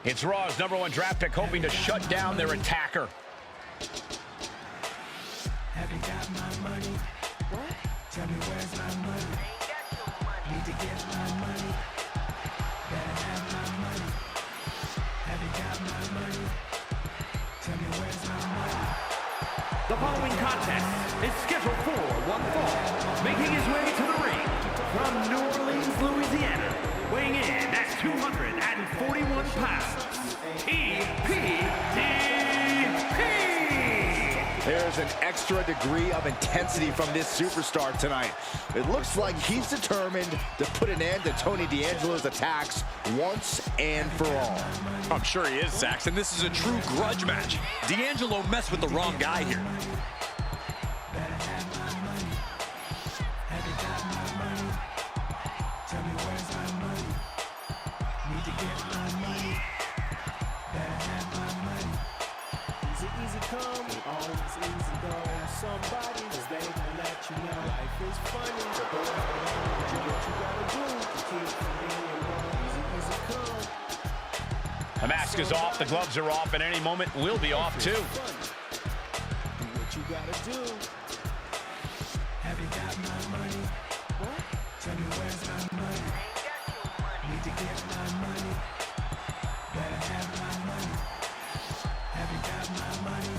It's Raw's #1 draft pick hoping to shut down their attacker. Have you got my money? What? Tell me where's my money? Need to get my money. Better have my money. Have you got my money? Tell me where's my money? The following contest is scheduled for one fall, making his way to the ring from New Orleans, Louisiana, weighing in at 241 pounds, EPDP! There's an extra degree of intensity from this superstar tonight. It looks like he's determined to put an end to Tony D'Angelo's attacks once and for all. I'm sure he is, Saxon. This is a true grudge match. D'Angelo messed with the wrong guy here. The mask is off, the gloves are off, and any moment we'll be off too. What you gotta do? Have you got my money? What? Tell me where's my money? Need to get my money. Better have my money. Have you got my money?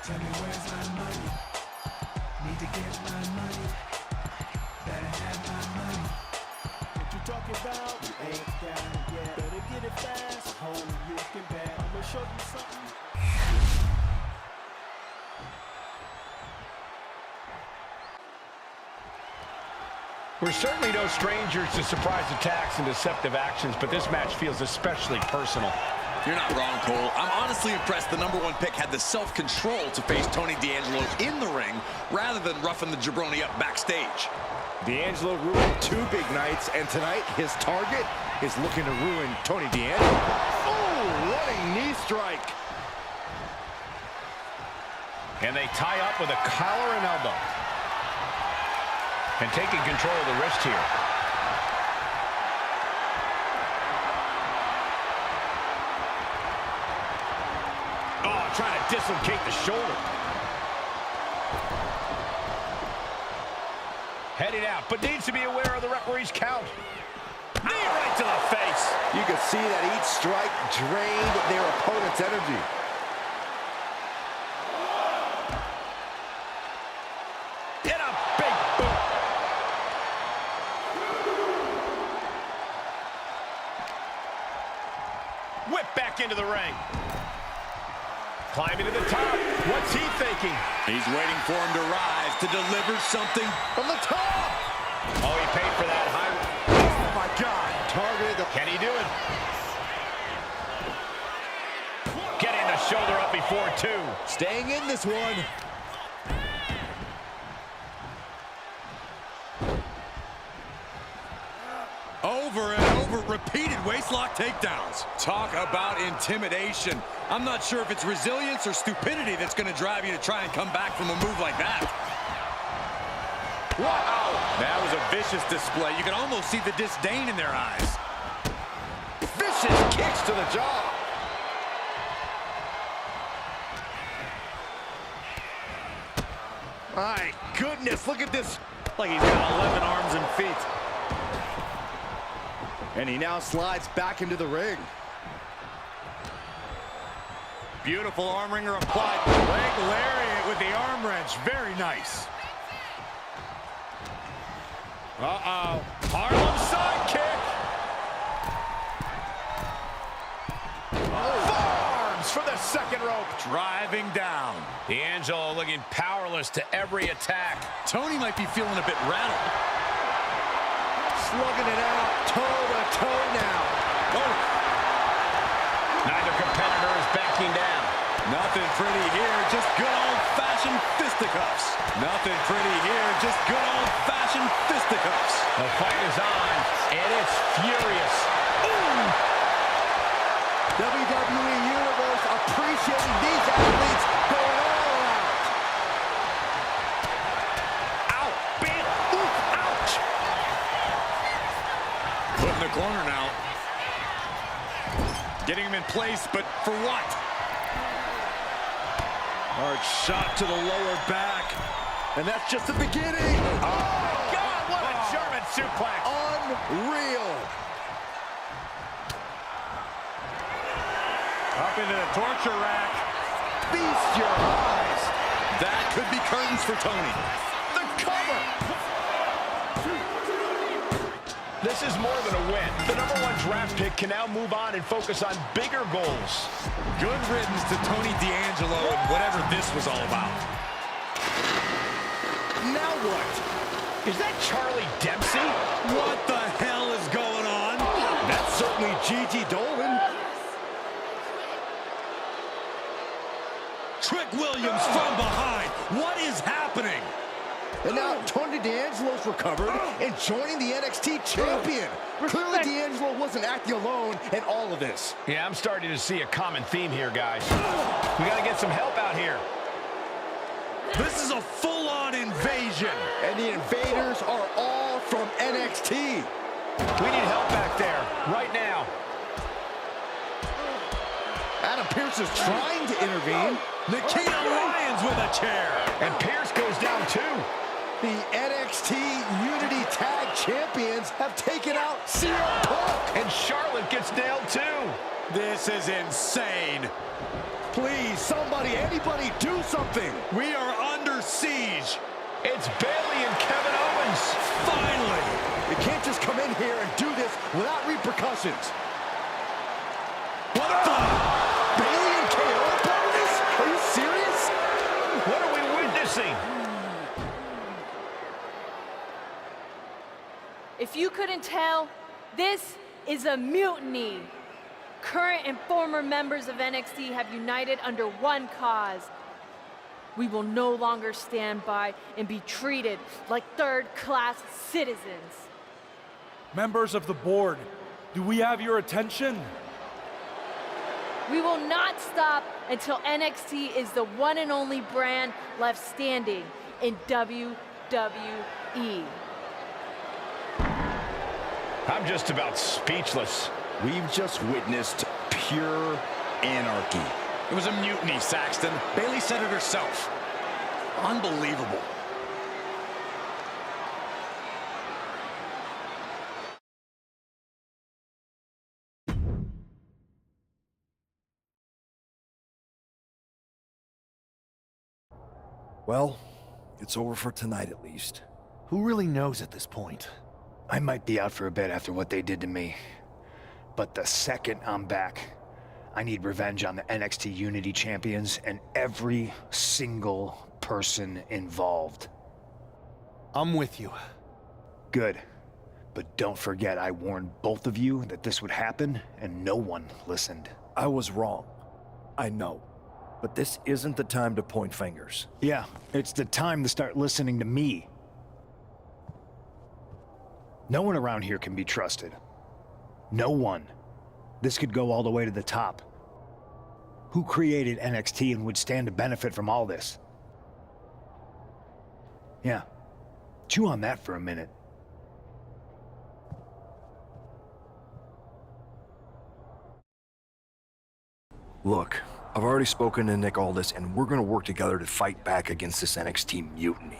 Tell me where's my money? Need to get my money. Better have my money. What you talking about? You ain't got it yet. Better get it fast. Hold you can bet. I'ma show you something. We're certainly no strangers to surprise attacks and deceptive actions, but this match feels especially personal. You're not wrong, Cole. I'm honestly impressed the #1 pick had the self-control to face Tony D'Angelo in the ring rather than roughing the jabroni up backstage. D'Angelo ruined 2 big nights, and tonight his target is looking to ruin Tony D'Angelo. Oh, what a knee strike. And they tie up with a collar and elbow. And taking control of the wrist here. Oh, trying to dislocate the shoulder. Heading out, but needs to be aware of the referee's count. Knee right to the face. You can see that each strike drained their opponent's energy. Hit a big boot. Whip back into the ring. Climbing to the top. What's he thinking? He's waiting for him to rise to deliver something From the top! Oh, he paid for that high. Oh, my God. Targeted the... Can he do it? Getting the shoulder up before 2. Staying in this one. over and over, repeated waistlock takedowns. Talk about intimidation. I'm not sure if it's resilience or stupidity that's going to drive you to try and come back from a move like that. Wow! That was a vicious display. You can almost see the disdain in their eyes. Vicious kicks to the jaw. My goodness, look at this. Like he's got 11 arms and feet. And he now slides back into the ring. Beautiful arm wringer applied. Leg lariat with the arm wrench. Very nice. Uh-oh. Harlem sidekick. Forearms for the second rope. Driving down. D'Angelo looking powerless to every attack. Tony might be feeling a bit rattled. Slugging it out, toe-to-toe now. Oh. Neither competitor is backing down. Nothing pretty here, just good old-fashioned fisticuffs. Nothing pretty here, just good old-fashioned fisticuffs. The fight is on, and it's furious. Ooh. WWE Universe appreciating these athletes going all out. Ow, bam, ooh, ouch. Put in the corner now. Getting him in place, but for what? Hard shot to the lower back. And that's just the beginning. Oh, God, what a German suplex. Unreal. Up into the torture rack. Feast your eyes. That could be curtains for Tony. The cover. This is more than a win. The #1 draft pick can now move on and focus on bigger goals. Good riddance to Tony D'Angelo and whatever this was all about. Now what? Is that Charlie Dempsey? What the hell is going on? That's certainly Gigi Dolan. Trick Williams from behind. What is happening? And now Tony D'Angelo's recovered and joining the NXT champion. Clearly D'Angelo wasn't acting alone in all of this. Yeah, I'm starting to see a common theme here, guys. We got to get some help out here. This is a full-on invasion. And the invaders are all from NXT. We need help back there, right now. Adam Pearce is trying to intervene. Nikita Lyons with a chair. And Pierce goes down too. The NXT Unity Tag Champions have taken out CM Punk. And Charlotte gets nailed too. This is insane. Please, somebody, anybody, do something. We are under siege. It's Bayley and Kevin Owens. Finally. You can't just come in here and do this without repercussions. What the? Bayley and KO are part of this? Are you serious? What are we witnessing? If you couldn't tell, this is a mutiny. Current and former members of NXT have united under one cause. We will no longer stand by and be treated like third-class citizens. Members of the board, do we have your attention? We will not stop until NXT is the one and only brand left standing in WWE. I'm just about speechless. We've just witnessed pure anarchy. It was a mutiny, Saxton. Bayley said it herself. Unbelievable. Well, it's over for tonight at least. Who really knows at this point? I might be out for a bit after what they did to me. But the second I'm back, I need revenge on the NXT Unity Champions and every single person involved. I'm with you. Good. But don't forget I warned both of you that this would happen, and no one listened. I was wrong. I know. But this isn't the time to point fingers. Yeah, it's the time to start listening to me. No one around here can be trusted. No one. This could go all the way to the top. Who created NXT and would stand to benefit from all this? Yeah. Chew on that for a minute. Look, I've already spoken to Nick Aldis, and we're gonna work together to fight back against this NXT mutiny.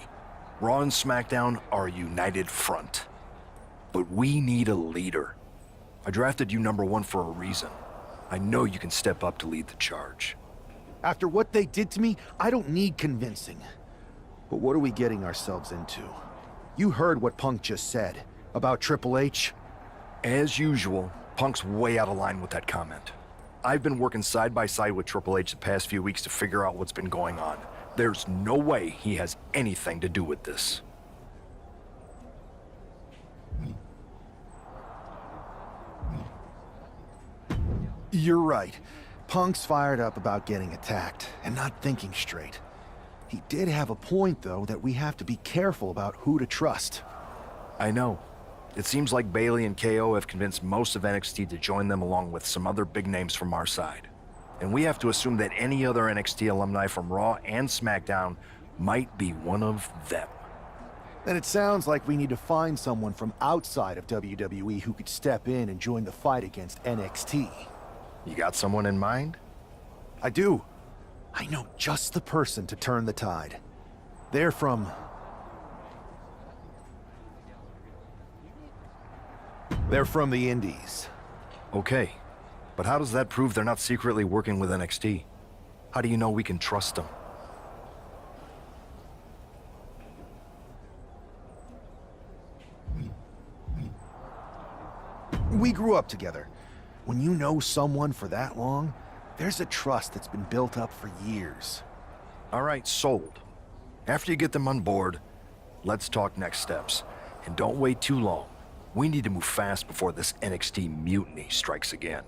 Raw and SmackDown are a united front. But we need a leader. I drafted you #1 for a reason. I know you can step up to lead the charge. After what they did to me, I don't need convincing. But what are we getting ourselves into? You heard what Punk just said about Triple H. As usual, Punk's way out of line with that comment. I've been working side by side with Triple H the past few weeks to figure out what's been going on. There's no way he has anything to do with this. You're right. Punk's fired up about getting attacked and not thinking straight. He did have a point, though, that we have to be careful about who to trust. I know. It seems like Bayley and KO have convinced most of NXT to join them along with some other big names from our side. And we have to assume that any other NXT alumni from Raw and SmackDown might be one of them. Then it sounds like we need to find someone from outside of WWE who could step in and join the fight against NXT. You got someone in mind? I do. I know just the person to turn the tide. They're from the Indies. Okay, but how does that prove they're not secretly working with NXT? How do you know we can trust them? We grew up together. When you know someone for that long, there's a trust that's been built up for years. All right, sold. After you get them on board, let's talk next steps. And don't wait too long. We need to move fast before this NXT mutiny strikes again.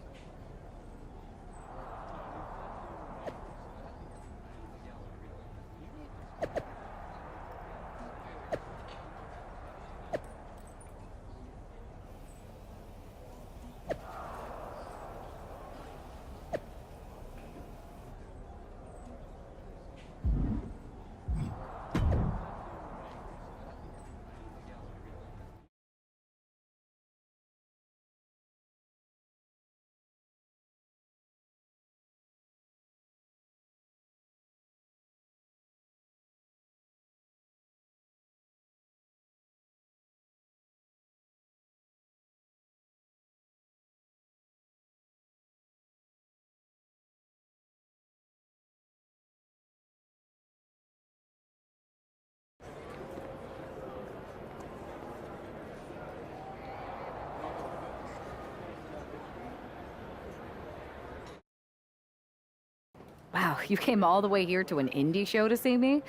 Wow, you came all the way here to an indie show to see me?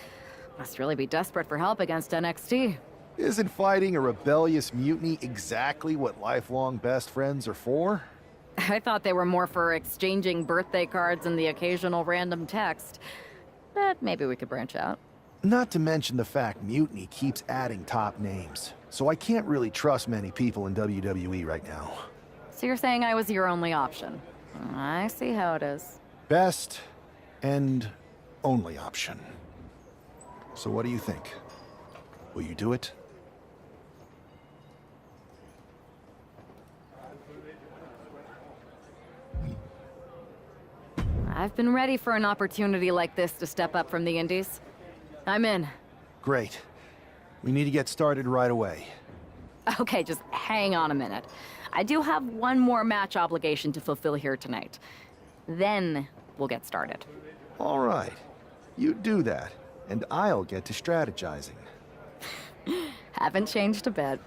Must really be desperate for help against NXT. Isn't fighting a rebellious mutiny exactly what lifelong best friends are for? I thought they were more for exchanging birthday cards and the occasional random text. But maybe we could branch out. Not to mention the fact Mutiny keeps adding top names, so I can't really trust many people in WWE right now. So you're saying I was your only option? I see how it is. Best and only option. So what do you think? Will you do it? I've been ready for an opportunity like this to step up from the indies. I'm in. Great. We need to get started right away. Okay, just hang on a minute. I do have one more match obligation to fulfill here tonight. Then we'll get started. All right. You do that, and I'll get to strategizing. Haven't changed a bit.